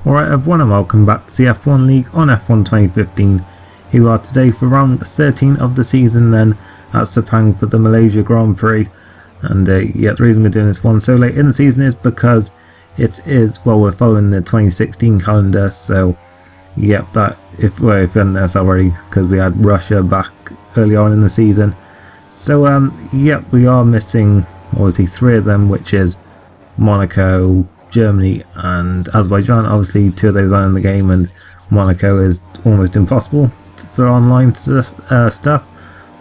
Alright everyone, and welcome back to the F1 League on F1 2015. Here we are today for round 13 of the season then at Sepang for the Malaysia Grand Prix. And yeah, the reason we're doing this one so late in the season is because it is, well, we're following the 2016 calendar, so yep, that, if you hadn't noticed already, because we had Russia back early on in the season. So yep, we are missing obviously 3 of them, which is Monaco, Germany and Azerbaijan. Obviously 2 of those are in the game, and Monaco is almost impossible for online stuff.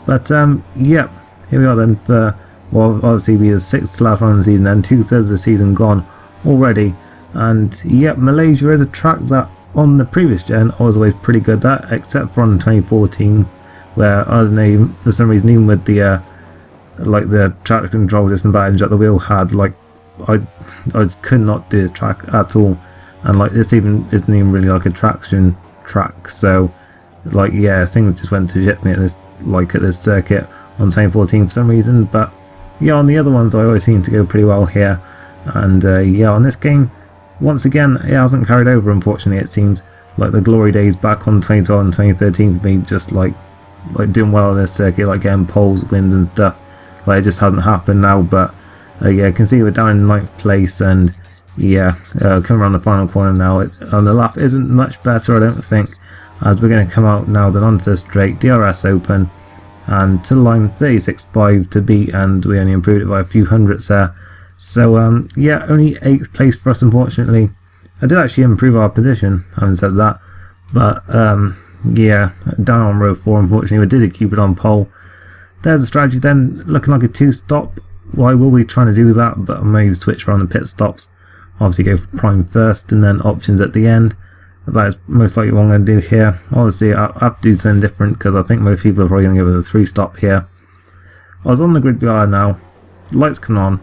But yep, here we are then for, well, obviously be the 6th to last round of the season and 2/3 of the season gone already. And yep, Malaysia is a track that on the previous gen I was always pretty good at, except for on 2014, where I don't know, for some reason, even with the like the traction control disadvantage that the wheel had, like I could not do this track at all, and like this even isn't even really like a traction track. So like yeah, things just went to shit for me at this circuit on 2014 for some reason. But yeah, on the other ones I always seem to go pretty well here, and yeah, on this game once again it hasn't carried over, unfortunately. It seems like the glory days back on 2012 and 2013 for me, just like doing well on this circuit, like getting poles, wins and stuff, like it just hasn't happened now. But yeah, I can see we're down in 9th place, and yeah, coming around the final corner now, on the lap isn't much better, I don't think, as we're going to come out now then onto the straight DRS open and to the line 36.5 to beat, and we only improved it by a few hundredths there. So yeah, only 8th place for us, unfortunately. I did actually improve our position, I haven't said that, but yeah, down on row 4, unfortunately. We did keep it on pole. There's a strategy then, looking like a 2-stop. Why will we trying to do that? But I may switch around the pit stops. Obviously go for prime first and then options at the end. That is most likely what I'm going to do here. Obviously I have to do something different, because I think most people are probably going to give it a 3-stop here. I was on the grid bar now. Lights come on.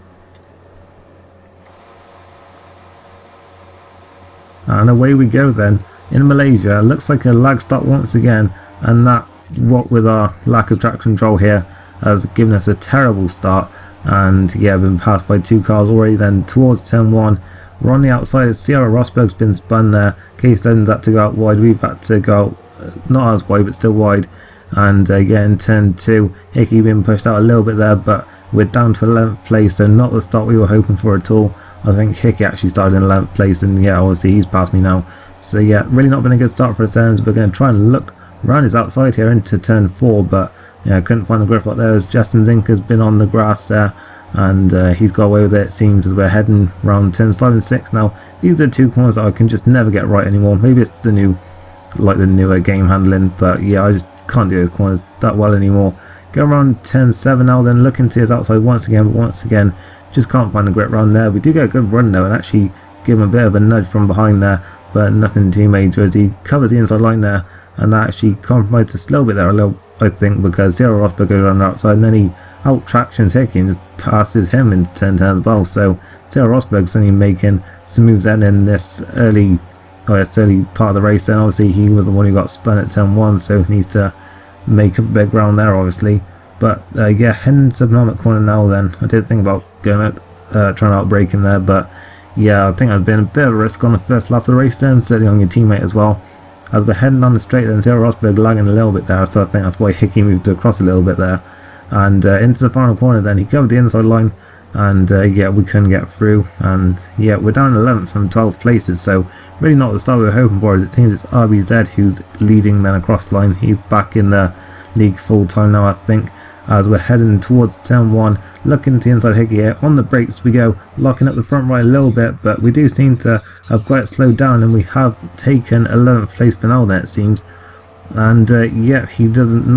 And away we go then. In Malaysia, looks like a lag stop once again, and that, what with our lack of track control here, has given us a terrible start. And yeah, been passed by 2 cars already then towards turn 1. We're on the outside. Sierra Rosberg's been spun there. Case then had to go out wide. We've had to go out, not as wide but still wide. And again, turn 2, Hickey been pushed out a little bit there, but we're down to 11th place, so not the start we were hoping for at all. I think Hickey actually started in 11th place, and yeah, obviously he's passed me now. So yeah, really not been a good start for us then. We're going to try and look around his outside here into turn 4, but yeah, I couldn't find the grip up there, as Justin Zinker's been on the grass there, and he's got away with it, it seems, as we're heading round turns 5 and 6 now. These are the 2 corners that I can just never get right anymore. Maybe it's the new, like the newer game handling, but yeah, I just can't do those corners that well anymore. Go around turn 7 now then, looking to his outside once again, but once again just can't find the grip round there. We do get a good run though, and actually give him a bit of a nudge from behind there, but nothing too major as he covers the inside line there, and that actually compromised us a little bit there, I think, because Sierra Rosberg goes around the outside and then he out tractions Hickey and just passes him into turn 10 as well. So Sierra Rosberg's only making some moves then in this early part of the race, and obviously he was the one who got spun at turn 1, so he needs to make a big ground there obviously. But yeah, heading to the penultimate corner now then. I did think about going out, trying to outbrake him there, but yeah, I think there's been a bit of a risk on the first lap of the race then, certainly on your teammate as well. As we're heading on the straight then, Sierra Rosberg lagging a little bit there, so I think that's why Hickey moved across a little bit there. And into the final corner then, he covered the inside line, and yeah, we couldn't get through, and yeah, we're down 11th from 12th places, so really not the start we were hoping for, as it seems it's RBZ who's leading then across the line. He's back in the league full time now, I think, as we're heading towards turn 1, looking to the inside Hickey here. On the brakes we go, locking up the front right a little bit, but we do seem to have quite slowed down, and we have taken 11th place for now then, it seems. And yeah, he doesn't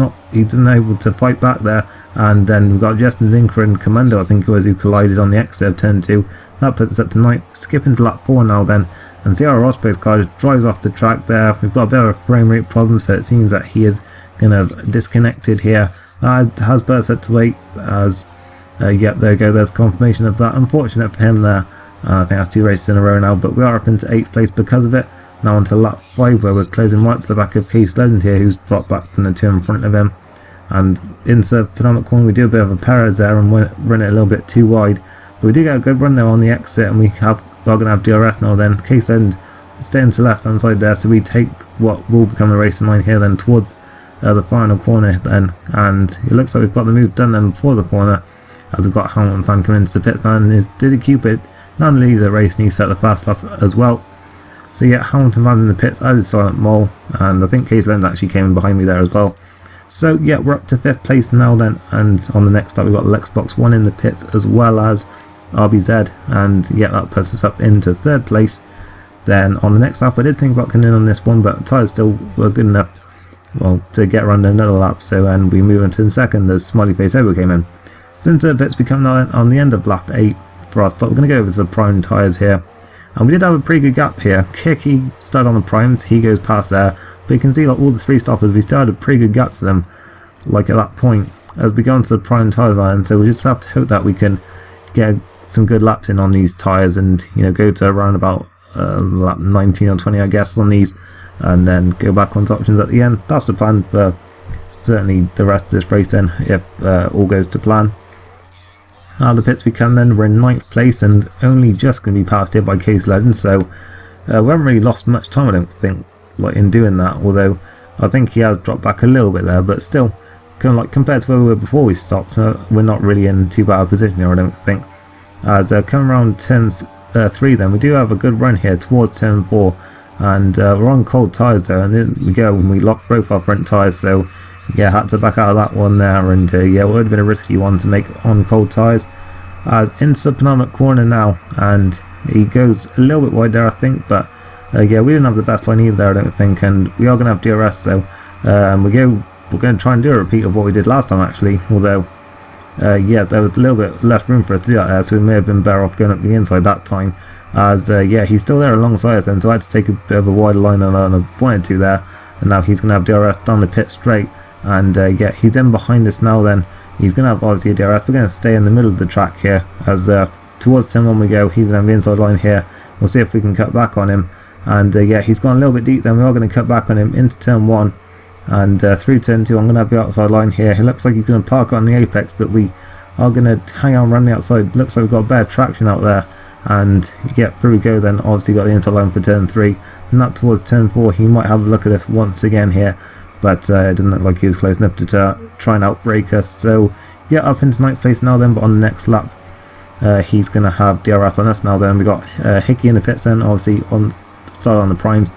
able to fight back there, and then we've got Justin Zinker and Commando, I think it was, who collided on the exit of turn 2. That puts us up to 9th, skipping to lap 4 now then, and Sierra Rosberg's car just drives off the track there. We've got a bit of a frame rate problem, so it seems that he is kind of disconnected here. Has Bert set to 8th, as yep, there we go, there's confirmation of that. Unfortunate for him there. I think that's 2 races in a row now, but we are up into 8th place because of it. Now onto lap 5, where we're closing right to the back of Case Legend here, who's dropped back from the 2 in front of him. And into the penultimate corner we do a bit of a Perez there and run it a little bit too wide. But we do get a good run there on the exit, and we are going to have DRS now then. Case Legend staying to the left hand side there, so we take what will become the racing line here then towards the final corner then, and it looks like we've got the move done then before the corner, as we've got Hamilton fan coming into the pits now, and is Diddy Cupid not only the race and he set the fast lap as well. So yeah, Hamilton fan in the pits, as is Silent Mole, and I think Case Lend actually came in behind me there as well. So yeah, we're up to 5th place now then, and on the next lap we've got Xbox One in the pits as well as RBZ, and yeah, that puts us up into 3rd place. Then on the next lap I did think about coming in on this one, but the tyres still were good enough, well, to get around another lap, so and we move into the 2nd as Smiley Face Ever came in. So into the pits we come now on the end of lap 8 for our stop. We're going to go over to the prime tyres here, and we did have a pretty good gap here. Kicky started on the primes, he goes past there, but you can see like all the 3 stoppers, we still had a pretty good gap to them, like at that point, as we go into the prime tyre line. So we just have to hope that we can get some good laps in on these tyres, and you know, go to around about lap 19 or 20 I guess on these, and then go back onto options at the end. That's the plan for certainly the rest of this race then, if all goes to plan. Out of the pits we come then, we're in 9th place and only just going to be passed here by Case Legend, so we haven't really lost much time I don't think, like in doing that, although I think he has dropped back a little bit there, but still, kind of like compared to where we were before we stopped, we're not really in too bad a position here I don't think. As coming around turn 3 then, we do have a good run here towards turn 4, and we're on cold tyres there, and in we go, and we locked both our front tyres, so yeah, had to back out of that one there, and yeah, it would have been a risky one to make on cold tyres. As into the penultimate corner now, and he goes a little bit wide there I think, but yeah, we didn't have the best line either there I don't think, and we are going to have DRS, so we're going to try and do a repeat of what we did last time actually, although yeah, there was a little bit less room for us to do that there, so we may have been better off going up the inside that time, as yeah, he's still there alongside us then, so I had to take a bit of a wider line than I wanted to there, and now he's going to have DRS down the pit straight, and yeah, he's in behind us now then. He's going to have obviously a DRS. We're going to stay in the middle of the track here, as towards turn 1 we go. He's going to have the inside line here. We'll see if we can cut back on him, and yeah, he's gone a little bit deep then. We are going to cut back on him into turn 1, and through turn 2 I'm going to have the outside line here. It looks like he's going to park on the apex, but we are going to hang on around the outside. Looks like we've got better traction out there, and yeah, through we go then. Obviously got the inside line for turn 3, and that towards turn 4 he might have a look at us once again here, but it didn't look like he was close enough to try and outbrake us. So yeah, up into 9th place now then, but on the next lap he's going to have DRS on us now then. We got Hickey in the pits then, obviously started on the primes.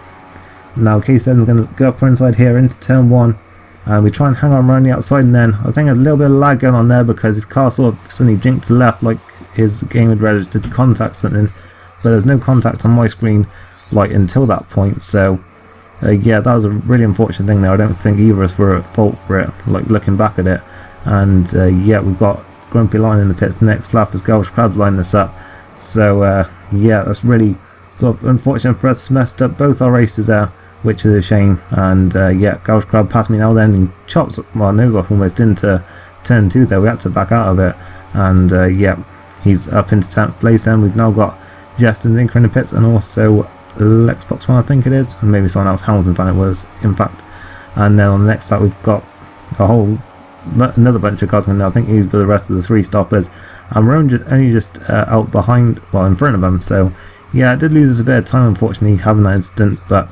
Now K7 is going to go up inside here into turn 1, and we try and hang on around the outside, and then I think there's a little bit of lag going on there because his car sort of suddenly jinked to the left, like his game had registered to contact something, but there's no contact on my screen like until that point. So yeah, that was a really unfortunate thing there. I don't think either of us were at fault for it, like looking back at it. And yeah, we've got Grumpy Lion in the pits next lap as Gouge Crab's lining us up. So yeah, that's really sort of unfortunate for us. Messed up both our races there, which is a shame. And yeah, Gouge Crab passed me now then and chops my nose off almost into turn 2 there. We had to back out of it, and yeah, he's up into 10th place then. We've now got Justin Thinker in the pits, and also Xbox One I think it is, and maybe someone else, Hamilton fan it was in fact. And then on the next lap we've got another bunch of cars coming now. I think he's for the rest of the 3 stoppers, and we're only just out behind, well, in front of them. So yeah, it did lose us a bit of time unfortunately having that incident, but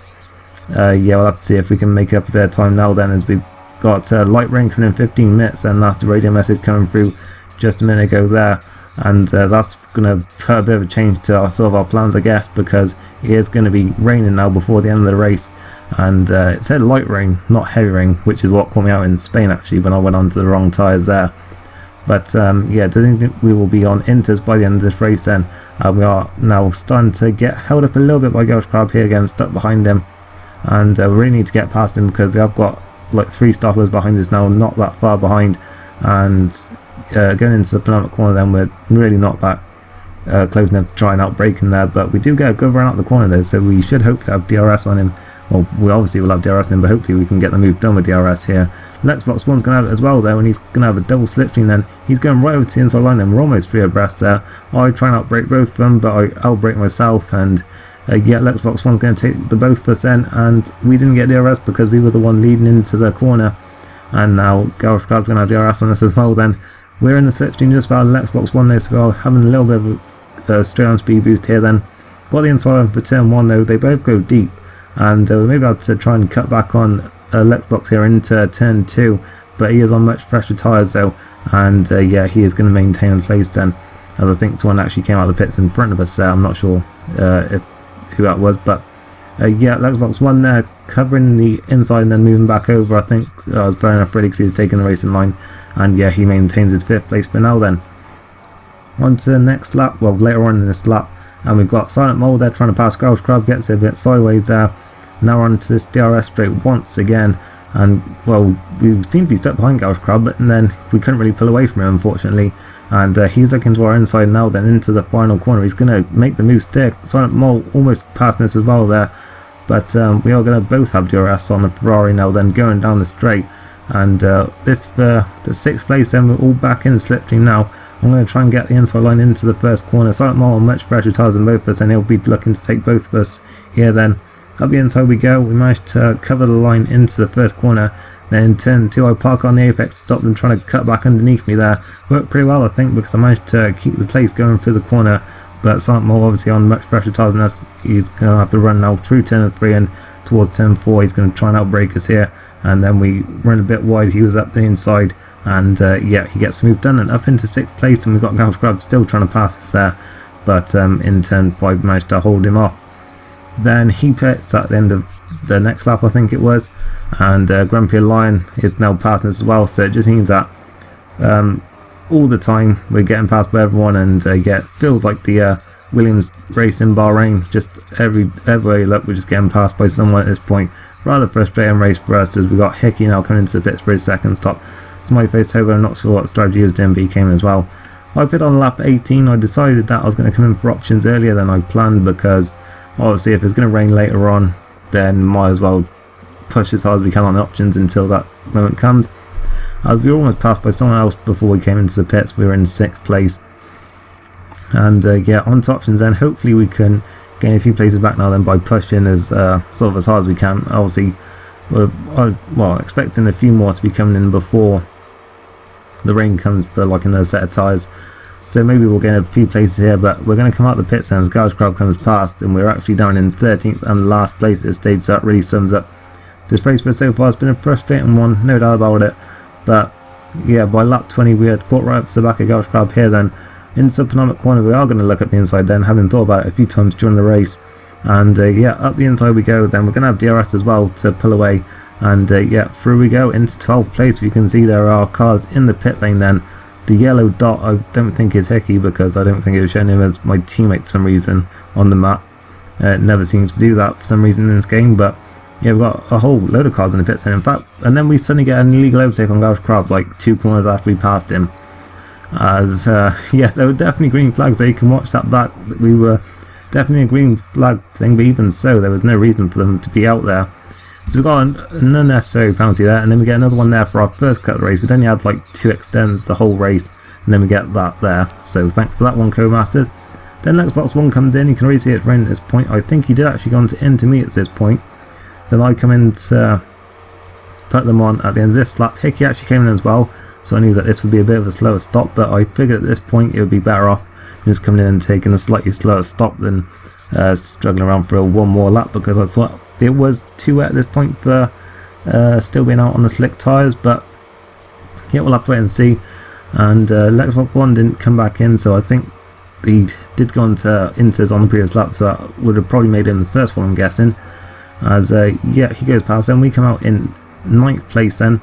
yeah, we'll have to see if we can make up a bit of time now then, as we've got light rain coming in 15 minutes, and that's the radio message coming through just a minute ago there. And that's going to put a bit of a change to our plans I guess, because it is going to be raining now before the end of the race, and it said light rain, not heavy rain, which is what caught me out in Spain actually when I went onto the wrong tyres there. But yeah, I think we will be on inters by the end of this race then. We are now starting to get held up a little bit by Gouge Crab here again, stuck behind him, and we really need to get past him because we have got like 3 stoppers behind us now, not that far behind, and going into the penultimate corner then we're really not that close enough to try and outbrake him there, but we do get a good run out the corner though, so we should hopefully have DRS on him. Well, we obviously will have DRS on him, but hopefully we can get the move done with DRS here. Xbox One's going to have it as well though, and he's going to have a double slipstream then. He's going right over to the inside line then. We're almost 3 abreast there. I try and outbrake both of them, but I outbrake myself, and yeah, Xbox One's going to take the both of us then, and we didn't get DRS because we were the one leading into the corner, and now Gouge Crab's going to have DRS on us as well then. We're in the slipstream just about Xbox One there, so we're having a little bit of a straight on speed boost here then. got the inside line for turn 1 though. They both go deep, and we're maybe able to try and cut back on Lexbox here into turn 2, but he is on much fresher tyres though, and yeah, he is going to maintain the place then, as I think someone actually came out of the pits in front of us there. I'm not sure who that was, but yeah, Lexbox won there, covering the inside and then moving back over. I think that was fair enough really, because he was taking the racing line, and yeah, he maintains his 5th place for now then. On to the next lap, well, later on in this lap, and we've got Silent Mole there trying to pass Gouge Crab, gets it a bit sideways there. Now we're on to this DRS straight once again, and well, we seem to be stuck behind Gouge Crab, but then we couldn't really pull away from him unfortunately, and he's looking to our inside now then into the final corner. He's going to make the move stick. Silent Mole almost passing us as well there, but we are going to both have DRS on the Ferrari now then, going down the straight, and this for the 6th place then. We're all back in the slipstream now. I'm going to try and get the inside line into the first corner. Silent Mole on much fresher tyres than both of us, and he'll be looking to take both of us here then. Up the inside we go. We managed to cover the line into the first corner. Then in turn 2 I park on the apex to stop them trying to cut back underneath me there. Worked pretty well I think, because I managed to keep the place going through the corner, but Silent Mole obviously on much fresher tyres than us. He's going to have to run now through turn 3 and towards turn 4. He's going to try and outbrake us here, and then we run a bit wide. He was up the inside, and yeah, he gets moved done and up into 6th place, and we've got Gouge Crab still trying to pass us there, but in turn 5 managed to hold him off. Then he pits at the end of the next lap I think it was, and Grumpy Lion is now passing us as well, so it just seems that all the time we're getting passed by everyone, and feels like the Williams race in Bahrain, just everywhere you look we're just getting passed by someone at this point. Rather frustrating race for us, as we got Hickey now coming into the pits for his 2nd stop. Smiley Face over, I'm not sure what strategy he was doing, but he came in as well. I pit on lap 18. I decided that I was going to come in for options earlier than I planned, because obviously if it's going to rain later on, then might as well push as hard as we can on the options until that moment comes. As we were almost passed by someone else before we came into the pits, we were in 6th place. And yeah, on to options then. Hopefully we can gain a few places back now then by pushing as sort of as hard as we can. Obviously I was expecting a few more to be coming in before the rain comes for like another set of tyres, so maybe we'll gain a few places here, but we're going to come out the pit then as Gouge Crab comes past, and we're actually down in 13th and last place at this stage, so that really sums up this race for us so far. It's been a frustrating one, no doubt about it, but yeah, by lap 20 we had caught right up to the back of Gouge Crab here then. In the penultimate corner we are going to look at the inside then, having thought about it a few times during the race, and yeah, up the inside we go then. We're going to have DRS as well to pull away, and yeah, through we go into 12th place. You can see there are cars in the pit lane then. The yellow dot I don't think is Hickey, because I don't think it was showing him as my teammate for some reason on the map. It never seems to do that for some reason in this game, but yeah, we've got a whole load of cars in the pits lane in fact, and then we suddenly get an illegal overtake on Gouge Crab like 2 corners after we passed him. As yeah, there were definitely green flags there. You can watch that back. We were definitely a green flag thing, but even so there was no reason for them to be out there. So we got an unnecessary penalty there, and then we get another one there for our first cut of the race. We'd only had like 2 extends the whole race, and then we get that there. So thanks for that one, Co-Masters. Then Xbox One comes in. You can already see it running at this point. I think he did actually go on to intermediates at this point. Then I come in to put them on at the end of this lap. Hickey actually came in as well, so I knew that this would be a bit of a slower stop, but I figured at this point it would be better off just coming in and taking a slightly slower stop than struggling around for one more lap, because I thought it was too wet at this point for still being out on the slick tyres. But yeah, we'll have to wait and see. And Xbox One didn't come back in, so I think he did go on to Inters on the previous lap, so that would have probably made him the first one, I'm guessing. As yeah, he goes past, and we come out in 9th place then.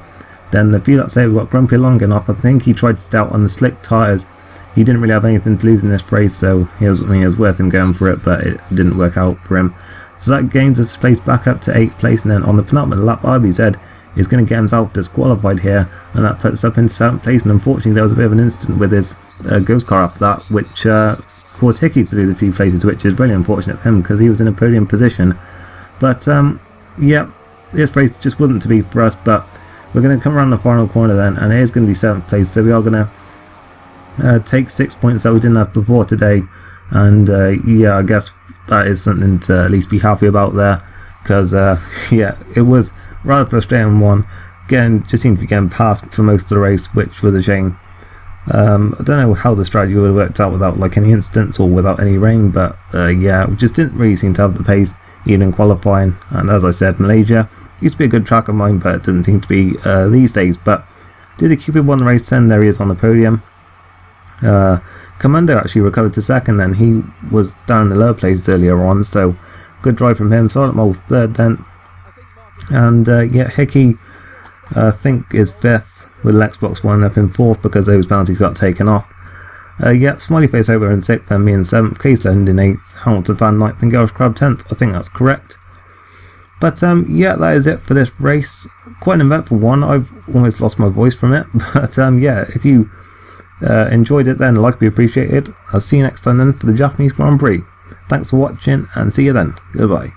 Then a few laps later we got Grumpy long enough. I think he tried to stay out on the slick tyres. He didn't really have anything to lose in this race, so it was worth him going for it, but it didn't work out for him. So that gains us place back up to 8th place, and then on the penultimate lap RBZ is going to get himself disqualified here, and that puts us up into 7th place. And unfortunately there was a bit of an incident with his ghost car after that, which caused Hickey to lose a few places, which is really unfortunate for him because he was in a podium position. But yeah, this race just wasn't to be for us, but we're going to come around the final corner then, and it is going to be 7th place, so we are going to take 6 points that we didn't have before today. And yeah, I guess that is something to at least be happy about there, because yeah, it was rather frustrating one. Just seemed to be getting past for most of the race, which was a shame. I don't know how the strategy would have worked out without like any incidents or without any rain, but yeah, we just didn't really seem to have the pace even in qualifying. And as I said, Malaysia used to be a good track of mine, but it doesn't seem to be these days. But did a Cupid won the race, then there he is on the podium. Commando actually recovered to second, then he was down in the lower places earlier on, so good drive from him. Silent Mole third then, and yeah, Hickey I think is fifth, with Xbox One up in fourth because those penalties got taken off. Yeah, Smiley Face over in sixth, then me in seventh, Case End in eighth, Hamilton Fan ninth, and Girls Crab 10th. I think that's correct. But yeah, that is it for this race. Quite an eventful one. I've almost lost my voice from it, but yeah, if you enjoyed it, then like would be appreciated. I'll see you next time then for the Japanese Grand Prix. Thanks for watching, and see you then. Goodbye.